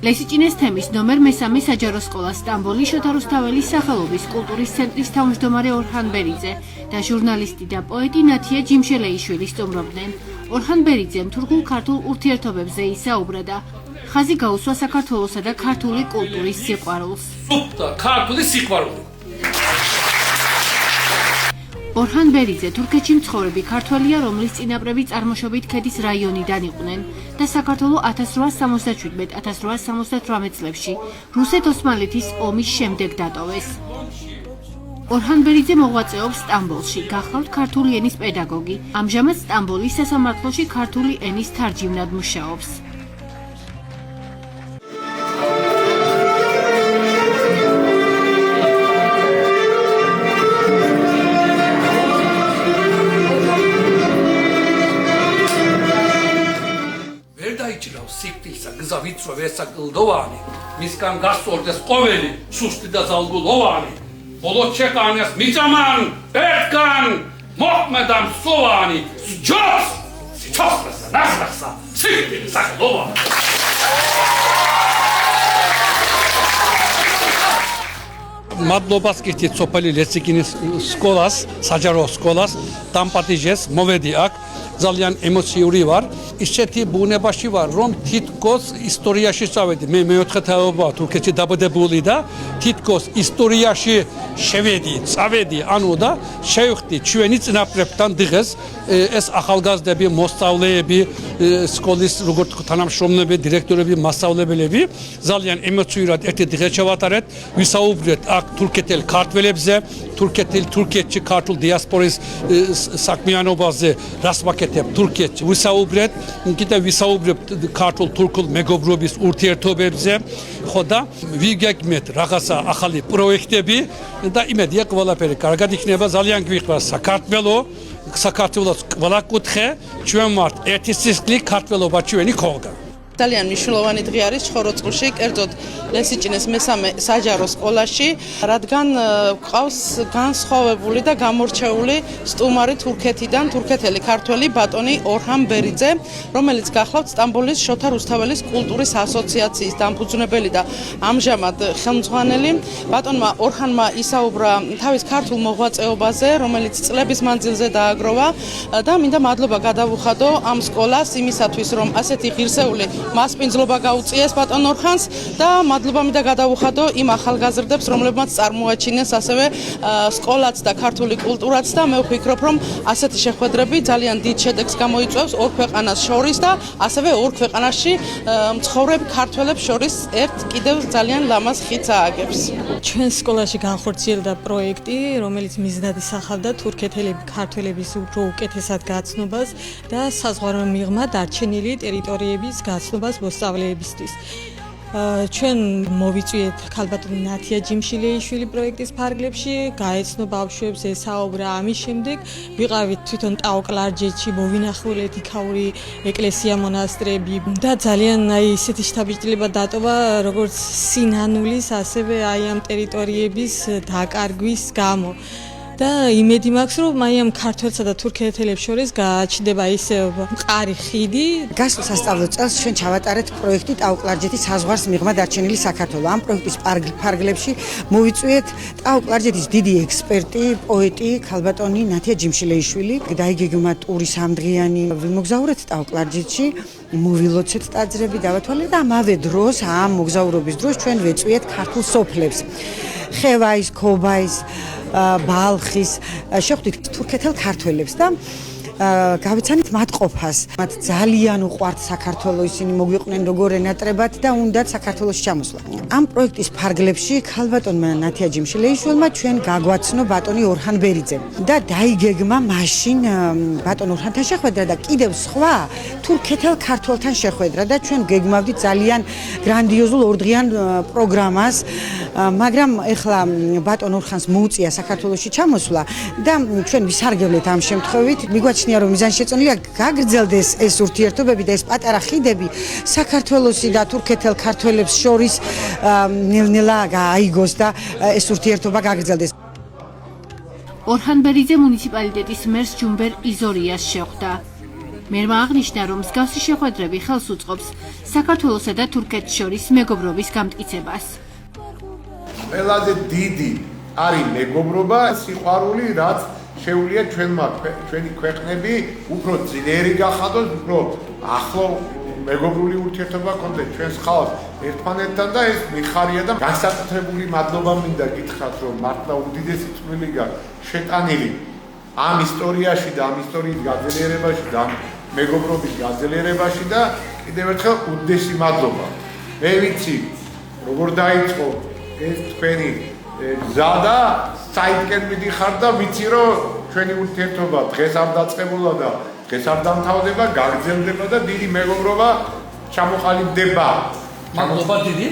ლესიჭინეს თემის ნომერ მესამე საჯარო სკოლა სტამბოლის შოთა რუსთაველის სახელობის კულტურის ცენტრის თავმჯდომარე ორჰან ბერიძე და ჟურნალისტი და პოეტი ნათია ჯიმშელეიშვილი სტუმრობდნენ. ორჰან ბერიძემ თურქულ-ქართულ ურთიერთობებზე ისაუბრა და ხაზი გაუსვა საქართველოსა და ქართული კულტურის სიყვარულს. ქართული სიყვარული. ორჰან ბერიძე თურქეთში მცხოვრები ქართველია, რომლის წინაპრები წარმოშობით ქედის რაიონიდან იყვნენ და საქართველო 1877-1878 წლებში რუსეთ-ოსმალეთის ომის შემდეგ დატოვეს. ორჰან ბერიძე მოღვაწეობს სტამბოლში, გახლავთ ქართული ენის პედაგოგი. ამჟამად სტამბოლის სასამართლოში ქართული ენის თარჯიმნად მუშაობს. სიკტისა გზა ვიწრო ვესაკლდოვანი მისგან გასწორდეს ყოველი სუსტი და ზალგულოვანი ბოლო ჩეკანეს მიწამან ერთგან მოხმედამ სოვანი ჯოს ჩოსრასა ნახსა სიკტის საკლდოვანი მადლობას გითხრით სოფელი ლესიჭინეს სკოლას საჯარო სკოლას დამპატიჟეს მოვედი აქ ძალიან ემოციური ვარ ისეთი ბუნებაში ვარ რომ თითქოს ისტორიაში წავედი მე მეოთხე თაობა თურქეთში დაბადებული და თითქოს ისტორიაში შევედი წავედი ანუ და შევხვდი ჩვენი წინაპრებთან დღეს ეს ახალგაზრდები მოსწავლეები სკოლის როგორც თანამშრომლები დირექტორები მასწავლებლები ძალიან ემოციურად ერთი დღე შევატარეთ ვისაუბრეთ აქ თურქეთელ ქართველებზე თურქეთში ქართულ დიასპორის საქმიანობაზე რას ვაკეთებ თურქეთში ვისაუბრეთ კიდევ ვისაუბრებთ ქართულ თურქულ მეგობრობის ურთიერთობებზე ხო და ვიგეგმეთ რაღაცა ახალი პროექტები და იმედია ყველაფერი კარგად იქნება ძალიან გვიყვარს საქართველოს ყველა კუთხე ჩვენ ვართ ერთი სისხლი ქართველობა ჩვენი ხოლგა ძალიან მნიშვნელოვანი დღე არის ჩხოროწყლში, კერძოდ ლესიჭინეს მესამე საჯარო სკოლაში, რადგან ყავს განსხვავებული და გამორჩეული სტუმარი თურქეთიდან, თურქეთელი ქართველი ბატონი ორჰან ბერიძე, რომელიც გახლავთ სტამბოლის შოთა რუსთაველის კულტურის ასოციაციის დამფუძნებელი და ამჟამად ხელმძღვანელი. ბატონმა ორჰანმა ისაუბრა თავის ქართულ მოღვაწეობაზე, რომელიც წლების მანძილზე დააგროვა და მინდა მადლობა გადავუხადო ამ სკოლას იმისათვის, რომ ასეთი ღირსეული მასპინძლობა გაუწიეს ბატონ ორჰანს და მადლობა მინდა გადავუხადო იმ ახალგაზრდებს, რომლებმაც წარმოაჩინეს ასევე სკოლაც და ქართული კულტურაც და მე ვფიქრობ, რომ ასეთი შეხვედრები ძალიან დიდ შედეგს გამოიწვევს ორ ქვეყანას შორის და ასევე ორ ქვეყანაში მცხოვრებ ქართველებს შორის ერთ კიდევ ძალიან ლამაზ ხიდს ააგებს. ჩვენ სკოლაში განხორციელდა პროექტი, რომელიც მიზნად ისახავდა თურქეთელი ქართველების უფრო უკეთესად გაცნობას და საზღვაო მიღმა დარჩენილი ტერიტორიების გაცნობას მოსწავლეებისთვის. ჩვენ მოვიწვიეთ ქალბატონი ნათია ჯიმშილეიშვილი პროექტის ფარგლებში, გაეცნო ბავშვებს ესაუბრა ამის შემდეგ ვიყავით თვითონ ტაო-კლარჯეთში, მოვინახულეთ იქაური ეკლესია მონასტრები და ძალიან ისეთი შთაბეჭდილება დატოვა როგორც სინანულის, ასევე ამ ტერიტორიების დაკარგვის გამო. და იმედი მაქვს, რომ ამ ქართველსა და თურქეთელებს შორის გააჩნდება ისე მყარი ხიდი. გასულ სასწავლო წელს ჩვენ ჩავატარეთ პროექტი ტაო-კლარჯეთის საზღვარს მიღმა დარჩენილი საქართველო. ამ პროექტის ფარგლებში მოვიწვიეთ ტაო-კლარჯეთის დიდი ექსპერტი, პოეტი, ქალბატონი ნათია ჯიმშილეიშვილი. დაიგეგმა ტური სამდღიანი. ვიმოგზაურეთ ტაო-კლარჯეთში, მოვილოცეთ ტაძრები, დავათვალეთ და ამავე დროს, ამ მოგზაურობის დროს ჩვენ ვეწვიეთ ქართულ სოფლებს. ხევაის, ქობაის ბალხის შეხვდით თურქეთელ ქართველებს და გავიცანით მათ ყოფას. მათ ძალიან უყვართ საქართველო, ისინი მოგვიყვნენ როგორ ენატრებათ და უნდათ საქართველოში ჩამოსვლა. ამ პროექტის ფარგლებში ქალბატონმა ნათია ჯიმშილეიშვილმა ჩვენ გაგვაცნო ბატონი ორჰან ბერიძე და დაიგეგმა მაშინ ბატონ ორჰანთან შეხვედრა და კიდევ სხვა თურქეთელ ქართველთან შეხვედრა და ჩვენ გეგმავდით ძალიან გრანდიოზულ ორდღიან პროგრამას, მაგრამ ეხლა ბატონ ორჰანს მოუწია საქართველოში ჩამოსვლა და ჩვენ ვისარგებლეთ ამ შემთხვევით. მიგვაჩნია რომ მიზანშეწონილია გაგრძელდეს ეს ურთიერთობები და ეს პატარა ხიდები საქართველოსი და თურქეთელ ქართველებს შორის ნელ-ნელა გააიგოს და ეს ურთიერთობა გაგრძელდეს. ორჰან ბერიძე მუნიციპალიტეტის მერს ჯუმბერ იზორიას შეხვდა. მერმა აღნიშნა, რომ მსგავსი შეხვედრები ხელს უწყობს საქართველოსა და თურქეთს შორის მეგობრობის გამტკიცებას. ყველაზე დიდი არის მეგობრობა, სიყვარული, რაც შეუძლია ჩვენი ქვეყნები უფრო ძლიერი გახადოს, უფრო ახლო მეგობრული ურთიერთობა გქონდეს ჩვენს ხალხს ერთმანეთთან და ეს მიხარია და განსაკუთრებული მადლობა მინდა გითხრათ, რომ მართლა უდიდესი წვლილი გაქვს შეტანილი ამ ისტორიაში და ამ ისტორიის გაძლიერებაში და მეგობრობის გაძლიერებაში და კიდევ ერთხელ უდიდესი მადლობა. მე ვიცი, როგორ დაიწყო ეს თქვენი გზა და საითკენ მიდიხარ და ვიცი, რომ ჩვენი ურთიერთობა დღეს არ დაწყებულა და დღეს არ დამთავრდება, გაგრძელდება და დიდი მეგობრობა ჩამოყალიბდება. მადლობა დიდი.